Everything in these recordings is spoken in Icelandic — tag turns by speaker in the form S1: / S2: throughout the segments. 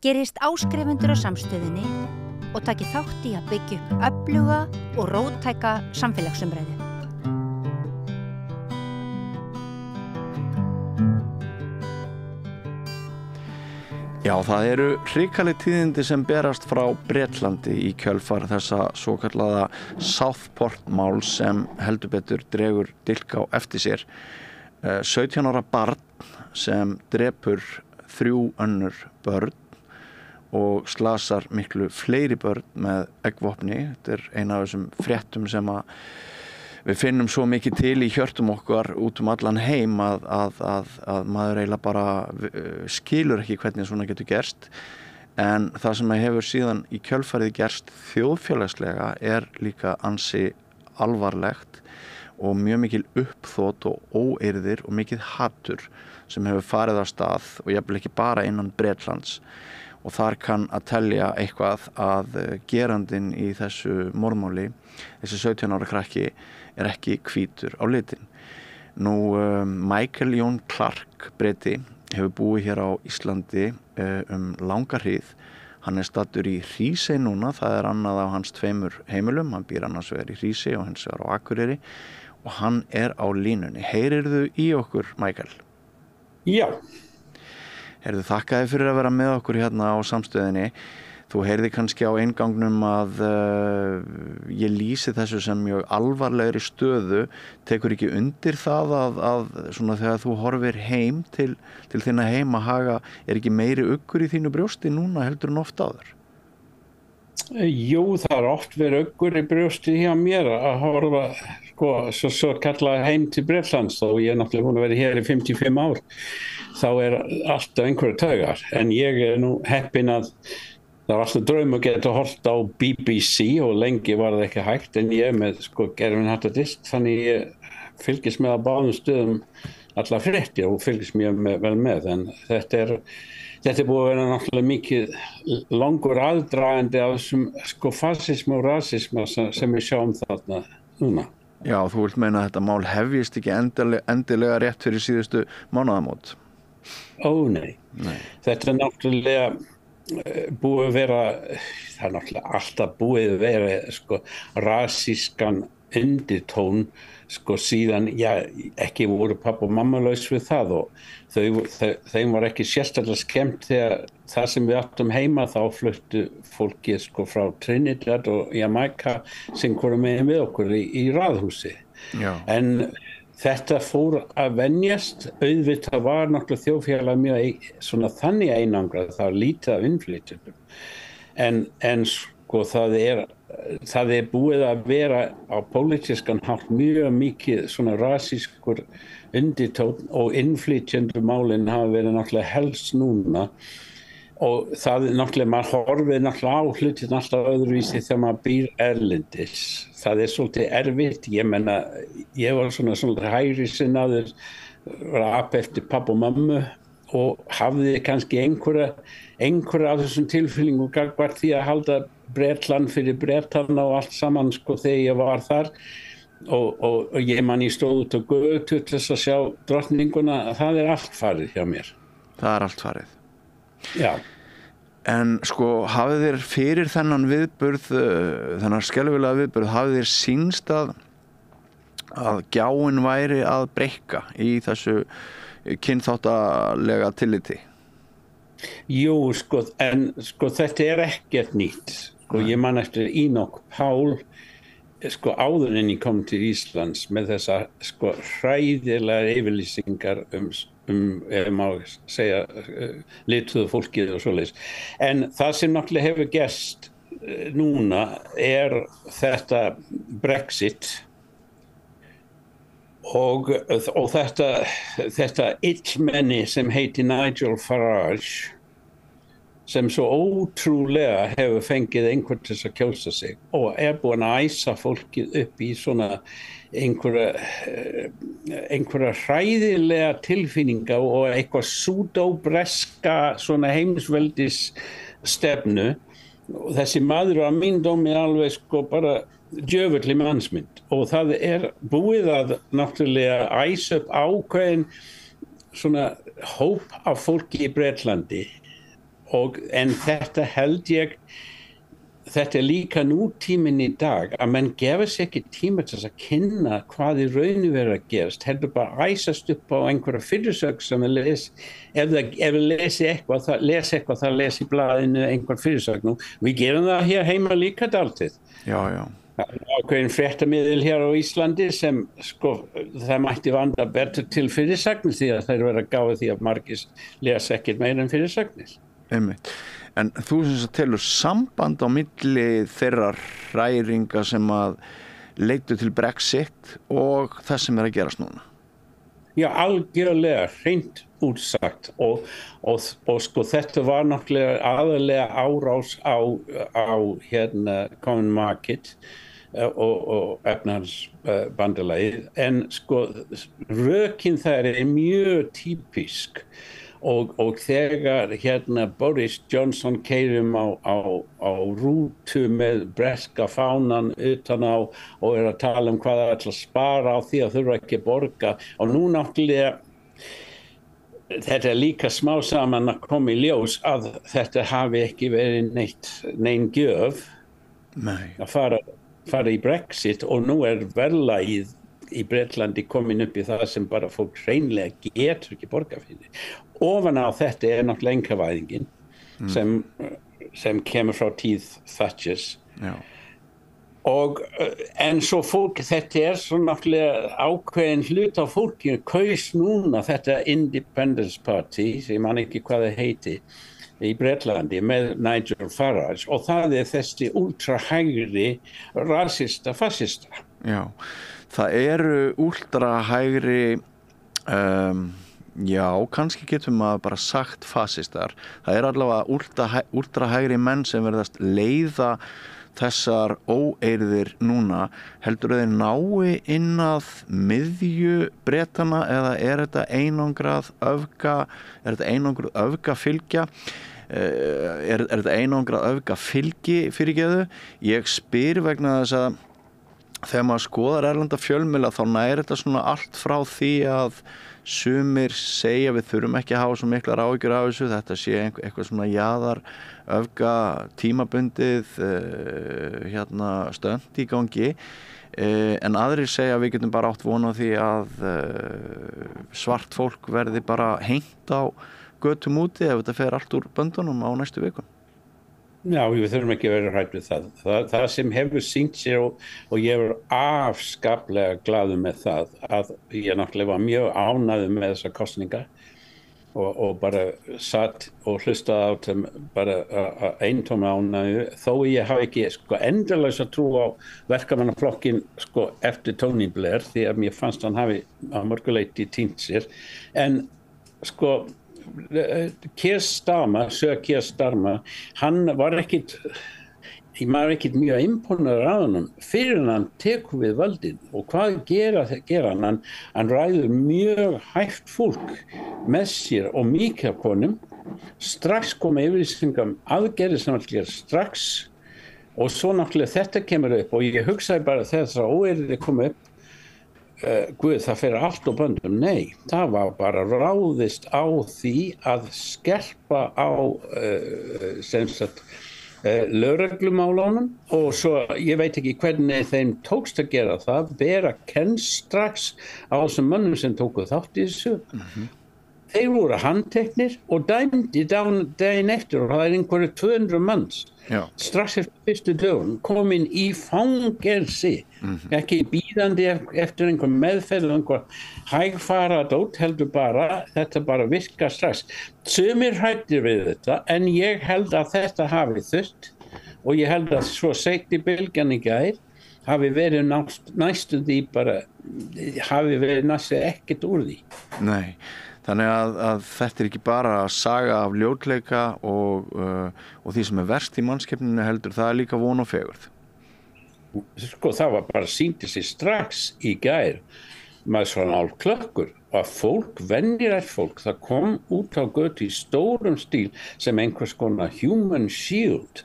S1: gerist áskrifendur á samstöðinni og taki þátt í að byggja upp öfluga og róttæka samfélagsumræðu.
S2: Já, það eru hrikaleg tíðindi sem berast frá Bretlandi í kjölfar þessa svokallaða Southport-máls sem heldur betur dregur dilk á eftir sér. 17 ára barn sem drepur 3 önnur börn og slasar miklu fleiri börn með eggvopni. Þetta er ein af þessum fréttum sem við finnum svo mikið til í hjörtum okkar út allan heim að maður eiginlega bara skilur ekki hvernig svona getur gerst. En það sem hefur síðan í kjölfarið gerst þjóðfélagslega er líka ansi alvarlegt og mjög mikil uppþot og óeirðir og mikið hatur sem hefur farið af stað og jafnvel ekki bara innan Bretlands. Og þar kann að telja eitthvað að gerandinn í þessu morðmáli, þessi 17 ára krakki, er ekki hvítur á litin. Nú, Michael Jón Clark, Breti, hefur búið hér á Íslandi langa hríð. Hann er staddur í Hrísey núna, það er annað á hans 2 heimilum. Hann býr annars vegar í Hrísey og hins vegar á Akureyri og hann er á línunni. Heyrirðu í okkur, Michael?
S3: Já.
S2: Heyrðu, þakka þér fyrir að vera með okkur hérna á samstöðinni. Þú heyrði kannski á eingangnum að ég lýsi þessu sem mjög alvarlegri stöðu. Tekur ekki undir það að svona þegar þú horfir heim til þinna heimahaga, er ekki meiri uggur í þínu brjósti núna heldur en oft áður?
S3: Jú, það er oft verið uggur í brjósti hjá mér að horfa svo kallað heim til Bretlands og ég er náttúrulega búin að vera hér í 55 ár. Þá er alltaf einhverju taugar, en ég er nú heppinn að það var alltaf draum að geta horft á BBC og lengi var það ekki hægt, en ég er með gervihnattardisk, þannig ég fylgist með á báðum stöðum alla fréttir og fylgist mjög vel með, en þetta er búið að vera náttúrulega mikið langur aðdragandi af þessum fasisma og rasisma sem við sjáum þarna núna.
S2: Já, þú vilt meina að þetta mál hefjist ekki endilega rétt fyrir síðustu mánaðamót?
S3: Nei. Þetta er náttúrulega búið að vera, það er náttúrulega alltaf búið að vera rasískan undirtón síðan, ekki voru pappa og mamma laus við það og þeim var ekki sérstaklega skemmt þegar það sem við áttum heima þá fluttu fólki frá Trinidad og Jamaica sem voru með við okkur í raðhúsi.
S2: Já.
S3: En þetta fór að venjast, auðvitað var náttúrulega þjóðfélag mjög þannig einangrað, það var lítið af innflytjendum. En það er búið að vera á pólitískan hátt mjög mikið svona rasískur undirtónn og innflytjendumálin hafa verið náttúrulega helst núna og það náttúrulega, maður horfir náttúrulega á hlutin alltaf öðruvísi þegar maður býr erlendis. Það er svolítið erfitt, ég meina, ég var svona hægri sinnaður, var að apa eftir pappa og mömmu og hafði kannski einhverja af þessum tilfellingum gagnvart því að halda Bretland fyrir Bretana og allt saman þegar ég var þar og ég man ég stóð út á götu til þess að sjá drottninguna, það er allt farið hjá mér.
S2: Það er allt farið.
S3: Já.
S2: En hafið þér fyrir þennan viðburð, þennan skelfilega viðburð, hafið þér sýnst að gjáin væri að breikka í þessu kynþáttalega tilliti?
S3: Jú, en þetta er ekkert nýtt. Ég man eftir Enoch Paul, áður en ég kom til Íslands með þessar hræðilegar yfirlýsingar ef maður segja lituðu fólkið og svoleiðis. En það sem náttúrulega hefur gerst núna er þetta Brexit og þetta illmenni sem heiti Nigel Farage sem svo ótrúlega hefur fengið einhvern til að kjósa sig og er búin að æsa fólkið upp í svona einhverja hræðilega tilfinninga og eitthvað súdóbreska svona heimsveldis stefnu og þessi maður á mín dómi alveg bara djöfulli mannsmynd og það er búið að náttúrulega æsa upp ákveðin svona hóp af fólki í Bretlandi en þetta held ég, þetta líka nútíminn í dag, að menn gefur sér ekki tíma til að kynna hvað í rauninu verið að gerast, heldur bara æsast upp á einhverja fyrirsögn sem að les, ef lesi eitthvað, það lesi í blaðinu einhver fyrirsögn, og við gerum það hér heima líka dálítið.
S2: Já.
S3: Ákveðin fréttamiðil hér á Íslandi sem það mætti vanda betur til fyrirsagnir því að þeir vera gáði því að margir lesa ekkert meira en fyrirsagnir.
S2: Einmitt. En þú sem telur samband á milli þeirra hræringa sem að leiddu til Brexit og það sem að gerast núna?
S3: Já, algjörlega, hreint útsagt og þetta var náttúrulega aðalega árás á Common Market og efnahagsbandalagið, en rökin þær mjög típisk. Og þegar Boris Johnson keyrir á rútu með breska fánan utan á og að tala hvað það ætla að spara á því að þurfa ekki að borga, og nú náttúrulega þetta líka smá saman að koma í ljós að þetta hafi ekki verið nein gjöf að fara í Brexit, og nú verðlagið í Bretlandi komin upp í það sem bara fólk hreinlega getur ekki borga fyrir. Ofan á þetta náttúrulega einkavæðingin sem kemur frá tíð Thatchers.
S2: Já.
S3: En svo fólk, þetta svo náttúrulega ákveðin hlut á fólki kaus núna þetta Independence Party, sem man ekki hvað það heiti, í Bretlandi með Nigel Farage, og það þessi ultrahægri rasista, fascista.
S2: Já. Það eru últrahægri, já, kannski getum maður bara sagt fasistar. Það eru allavega últrahægri menn sem verðast leiða þessar óeirðir núna. Heldur þeir nái inn að miðju Bretana, eða er þetta einangrað öfgafylgja? Er þetta einangrað öfgafylgi fyrirgeðu? Ég spyr vegna þess að þegar maður skoðar erlenda fjölmiðla þá næri þetta svona allt frá því að sumir segja við þurfum ekki að hafa svo miklar áhyggjur af þessu, þetta sé eitthvað svona jaðar öfga tímabundið stönd í gangi, en aðrir segja að við getum bara átt von á því að svart fólk verði bara hengt á götum úti ef þetta fer allt úr böndunum á næstu vikum.
S3: Já, við þurfum ekki að vera hrædd við það. Það sem hefur sýnt sér, og ég afskaplega glaður með það, að ég náttúrulega var mjög ánægður með þessar kosningar og bara satt og hlustaði á þeim bara eintóma ánægju, þó ég hafi ekki endalaus að trú á verkamannaflokkin eftir Tony Blair, því að mér fannst hann hafi að mörgu leyti týnt sér, en Keir Starmer, hann var ekkit mjög imponerður á honum fyrir hann tekur við völdin, og hvað gera hann? Hann ræður mjög hægt fólk með sér og mikið af konum, strax koma yfirlýsingar aðgerðir sem allir strax, og svo náttúrulega þetta kemur upp, og ég hugsaði bara þegar þessar óeirðir koma upp, Guð, það fer allt á böndum. Nei, það var bara ráðist á því að skerpa á lögreglumálunum, og svo ég veit ekki hvernig þeim tókst að gera það, bera kennsl strax á þessum mönnum sem tóku þátt í þessu. Þeir voru handteknir og dæmdi daginn eftir, og það einhverju 200 manns.
S2: Já.
S3: Strax eftir fyrstu dögun komin í fangelsi, ekki bíðandi eftir einhver meðferð, einhver hægfaradót, heldur bara, þetta bara virkar strax. Sumir hræddir við þetta, en ég held að þetta hafi þurft, og ég held að svo seint í bylgjan í gær hafi verið næstu því bara, hafi verið næstu ekkert úr því.
S2: Nei. Þannig að þetta ekki bara saga af ljótleika og því sem verst í mannskepninu, heldur það líka von og fegurð.
S3: Það var bara sýndi sig strax í gær með svona álklökkur, að fólk, venjurætt fólk, það kom út á götu í stórum stíl sem einhvers konar human shield,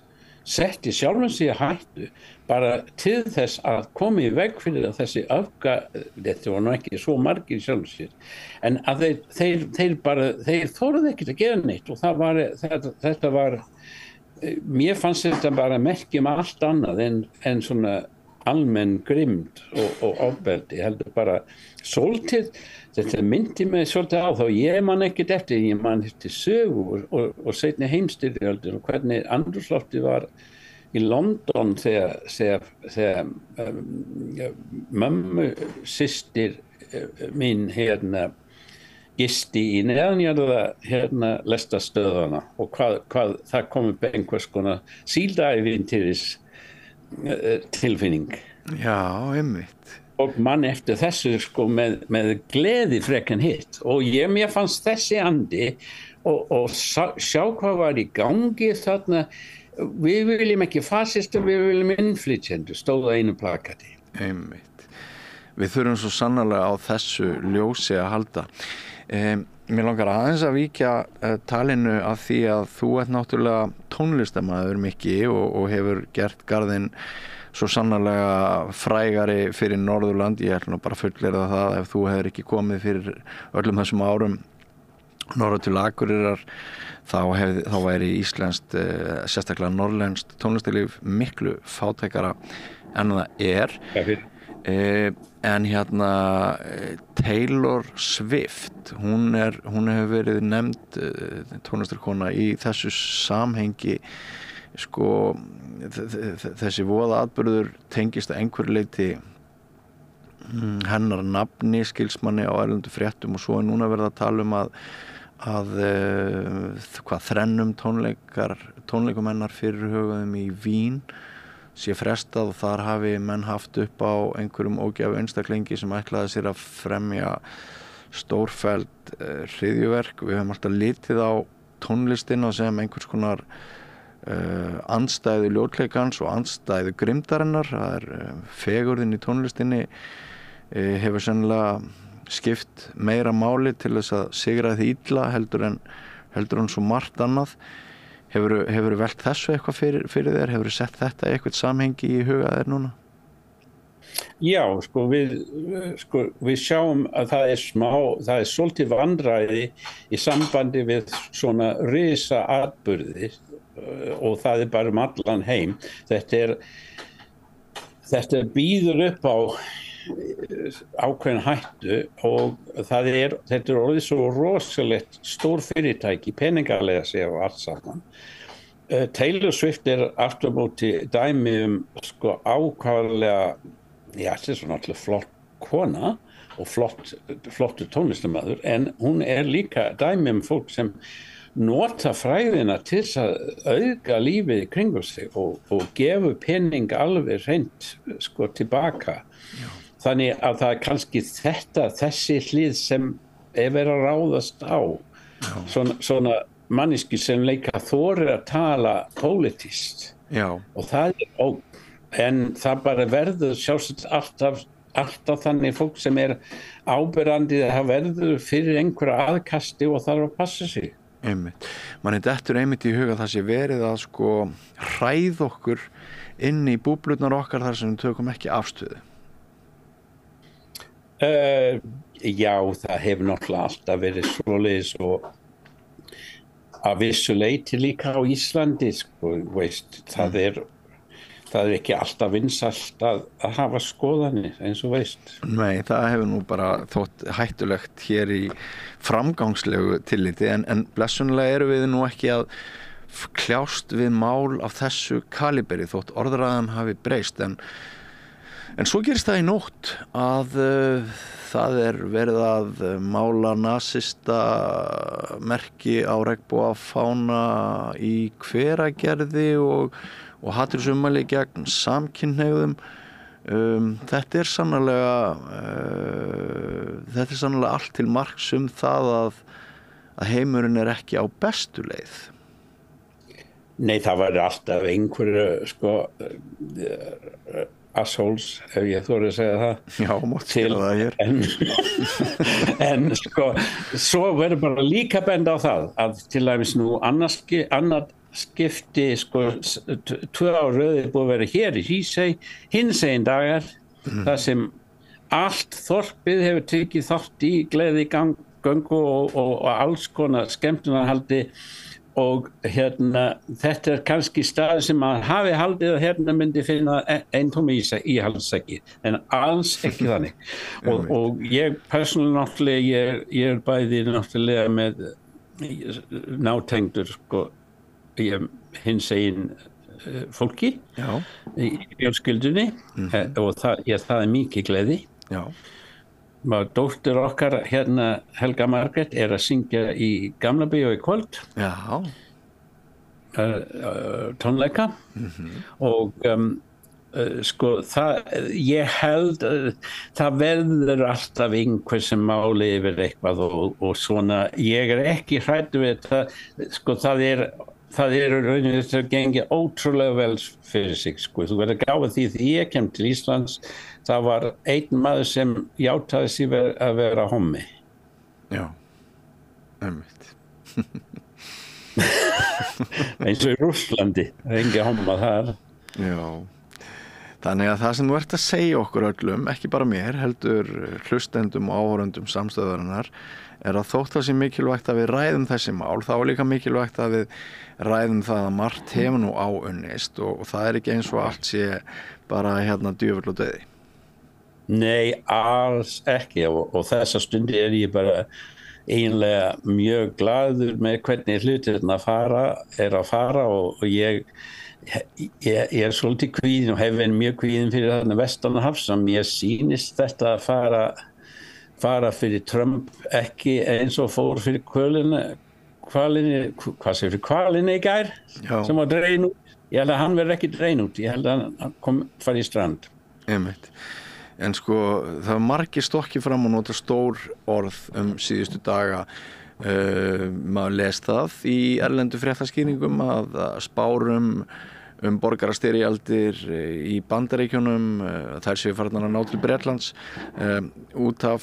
S3: setti sjálfan sig í hættu bara til þess að koma í veg fyrir að þessi þetta var nú ekki svo margir sjálfan sér, en að þeir þorðu ekkert að gera neitt og þetta var mér fannst þetta bara merkjum allt annað en svona almenn grimmd og ofbeldi. Ég heldur bara svolítið, þetta myndi mig svolítið á þá, ég man ekkert eftir, ég man eftir sögu og seinni heimsstyrjöldin og hvernig andrúmsloftið var í London þegar mömmu systir mín gisti í neðanjarða lestarstöðvana og hvað það kom upp einhvers konar síldaævintýris tilfinning.
S2: Já, einmitt.
S3: Og mann eftir þessu sko með gleði frekar en hitt og mér fannst þessi andi og sjá hvað var í gangi þarna, við viljum ekki fasistur, við viljum innflytjendur, stóð á einu plakati.
S2: Einmitt. Við þurfum svo sannarlega á þessu ljósi að halda. Mér langar aðeins að víkja talinu af því að þú ert náttúrulega tónlistarmaður Mikki og hefur gert garðinn svo sannarlega frægari fyrir Norðurland. Ég ætla nú bara að fullyrða það ef þú hefur ekki komið fyrir öllum þessum árum norður til Akureyrar þá væri íslenskt, sérstaklega norrlenskt tónlistarlíf miklu fátækara en það er. En Taylor Swift, hún hefur verið nefnd tónlistarkona í þessu samhengi, sko þessi voða atburður tengist að einhverju leyti hennar nafni, skilsmanni á erlendu fréttum og svo er núna verið að tala um að þrennum tónleikum hennar fyrirhugaðum í Vín sé frestað og þar hafi menn haft upp á einhverjum ógæfu einstaklingi sem ætlaði sér að fremja stórfelld hryðjuverk. Við höfum alltaf litið á tónlistina sem einhvers konar andstæðu ljótleikans og andstæðu grimmdarinnar. Það er fegurðin í tónlistinni hefur sennilega skipt meira máli til þess að sigra því illa heldur en svo margt annað. Hefurðu velt þessu eitthvað fyrir þér? Hefurðu sett þetta í eitthvað samhengi í huga þér núna?
S3: Já, við sjáum að það er svolítið vandræði í sambandi við svona risa atburði og það er bara allan heim. Þetta býður upp á ákveðin hættu og þetta er orðið svo rosalegt stór fyrirtæki, peningalega sér og allt saman. Taylor Swift er aftur á móti dæmi ákaflega, þetta er svo náttúrulega flott kona og flottur tónlistarmaður, en hún er líka dæmi fólk sem nota fræðina til að auka lífið í kringum sig og gefa pening alveg hreint tilbaka. Já. Þannig að það er kannski þessi hlið sem er verið að ráðast á. Svona manneski sem leika þorir að tala pólitískt. Já. Og það er en það bara verður sjálfsagt alltaf þannig fólk sem er áberandi, það verður fyrir einhverja aðkasti og þarf að passa sig.
S2: Einmitt. Manni dettur einmitt í huga það sé verið að hræð okkur inn í búblurnar okkar þar sem við tökum ekki afstöðu.
S3: Já, það hefur náttúrulega alltaf verið svoleiðis og að vissu leyti líka á Íslandi, veist, það er ekki alltaf vinsælt að hafa skoðanir, eins og veist.
S2: Nei, það hefur nú bara þótt hættulegt hér í framgangslegu tilliti, en blessunlega eru við nú ekki að kljást við mál af þessu kaliberi þótt orðræðan hafi breyst, en svo gerist það í nótt að það er verið að mála nasista merki á regnbogafána í Hveragerði og hatursummæli gegn samkynhneigðum. Þetta er sannarlega allt til marks það að heimurinn er ekki á bestu leið.
S3: Nei, það var alltaf einhverju assholes, ef ég þori að segja það.
S2: Já, mátt segja það hér.
S3: En svo verður bara líka benda á það að til dæmis nú annað skipti sko 2 ár röðið búið að vera hér í Hrísey, hinsegin dagar, þar sem allt þorpið hefur tekið þátt í gleðigöngu og alls konar skemmtunarhaldi og þetta kannski stað sem að hafi haldið að myndi finna einn tómi íhaldssæki, en alls ekki þannig. og ég persónulega náttúrulega, ég bæði náttúrulega með nátengdur sko, hinsegin fólki í fjölskyldunni og það mikið gleði.
S2: Já.
S3: Dóttir okkar Helga Margrét að syngja í Gamla bíó í kvöld.
S2: Já.
S3: Tónleika og sko ég held það verður alltaf einhver sem máli yfir eitthvað og svona, ég ekki hræddur við þetta, sko það rauninni þetta gengið ótrúlega vel fyrir sig, sko, þú verður gáfa því ég kem til Íslands, það var einn maður sem játaði sig að vera hommi.
S2: Já, einmitt.
S3: Eins og í Rússlandi, það engin homma þar.
S2: Já, þannig að það sem þú ert að segja okkur öllum, ekki bara mér, heldur hlustendum og áhorfendum samstöðarinnar, að þótt það sé mikilvægt að við ræðum þessi mál, þá líka mikilvægt að við ræðum það að margt hefur nú áunnist og það ekki eins og allt sé bara djöfull og dauði. Nei,
S3: alls ekki og þessa stundi ég bara eiginlega mjög glaður með hvernig hlutirna að fara og ég svolítið kvíðinn og hef verið mjög kvíðinn fyrir þarna Vestanhafs sem ég sýnist þetta að fara fyrir Trump ekki eins og fór fyrir hvalinni í gær sem var dregin út. Ég held að hann verður ekki dregin út, ég held að hann fari í strand.
S2: Einmitt. En sko það var margir stokki fram og nota stór orð síðustu daga. Maður les það í erlendu fréttaskýringum að spárum borgarastyrjaldir í Bandaríkjunum, þær séu farnar að ná til Bretlands, út af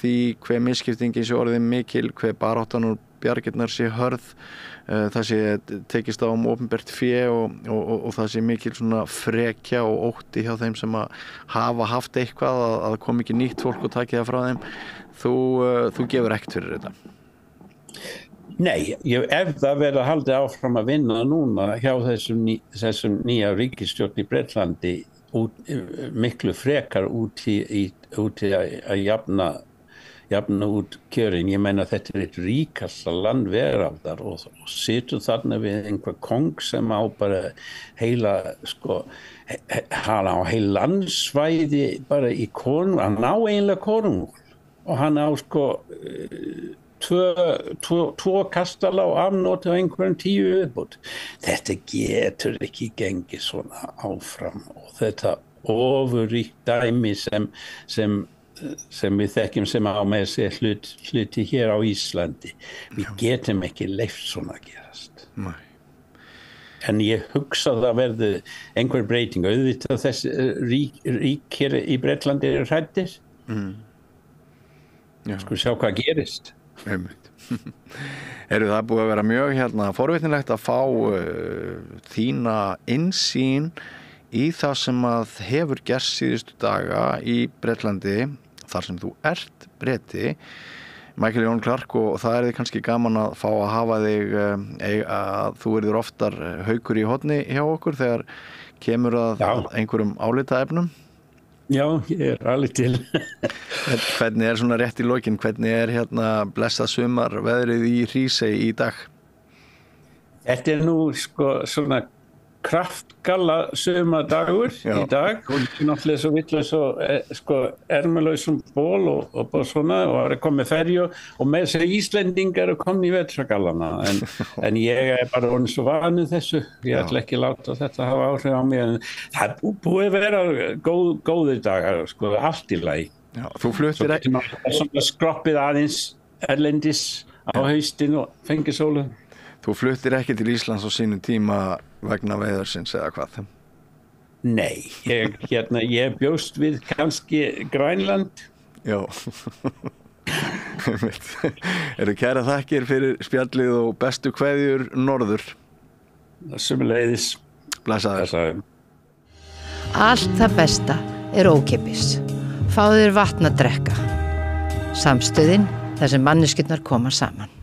S2: því hve misskiptingin sé orðið mikil, hve baráttan úr bjargirnar sé hörð, það sé tekist á opinbert fé og það sé mikil svona frekja og ótti hjá þeim sem að hafa haft eitthvað að kom ekki nýtt fólk og taki það frá þeim. Þú gefur ekkert fyrir þetta.
S3: Nei, ef það verður að halda áfram að vinna núna hjá þessum nýja ríkisstjórn í Bretlandi miklu frekar út í að jafna út kjörin. Ég meina þetta eitt ríkasta land veraldar og situr þarna við einhver kong sem á bara heila sko hann á heil landsvæði bara í konung, hann á eiginlega konung og hann á sko tvo kastala og afnóti á einhverjum 10 viðbót. Þetta getur ekki gengið svona áfram og þetta ofurríkt dæmi sem við þekkjum sem á með sér hluti hér á Íslandi. Við getum ekki leyft svona að gerast.
S2: Nei.
S3: En ég hugsa að það verði einhver breyting. Auðvitað þessi rík hér í Bretlandi eru hræddir. Sko sjá hvað gerist.
S2: Það búið að vera mjög forvitnilegt að fá þína innsýn í það sem að hefur gerst síðustu daga í Bretlandi þar sem þú ert Breti, Michael Jón Clark, og það þið kannski gaman að fá að hafa þig að þú verður oftar haukur í horni hjá okkur þegar kemur að einhverjum álitaefnum.
S3: Já, ég alveg til.
S2: Hvernig svona rétt í lokin, hvernig blessað sumar veðrið í Hrísey í dag?
S3: Þetta nú sko svona kraftgalla sumadagur í dag og náttúrulega svo vitlaus og sko ermalausum ból og bara svona og það komið ferju og með þess að Íslendingar komið í vetragallana en ég bara orðinn svo vanur þessu, ég ætla ekki láta þetta hafa áhrif á mig en það búið að vera góðir dagar sko, allt í lagi.
S2: Já, þú fluttir ekki
S3: svona skroppið aðeins erlendis á haustin og fengið sólu.
S2: Þú fluttir ekki til Íslands á sínum tíma vegna veiðarsins eða hvað?
S3: Nei, ég bjóst við kannski Grænland.
S2: Já. Eru kæra þakkir fyrir spjallið og bestu kveðjur norður?
S3: Sömuleiðis.
S2: Blessaður.
S4: Allt það besta er ókeypis. Fáðu þér vatn að drekka. Samstöðin þar sem manneskjurnar koma saman.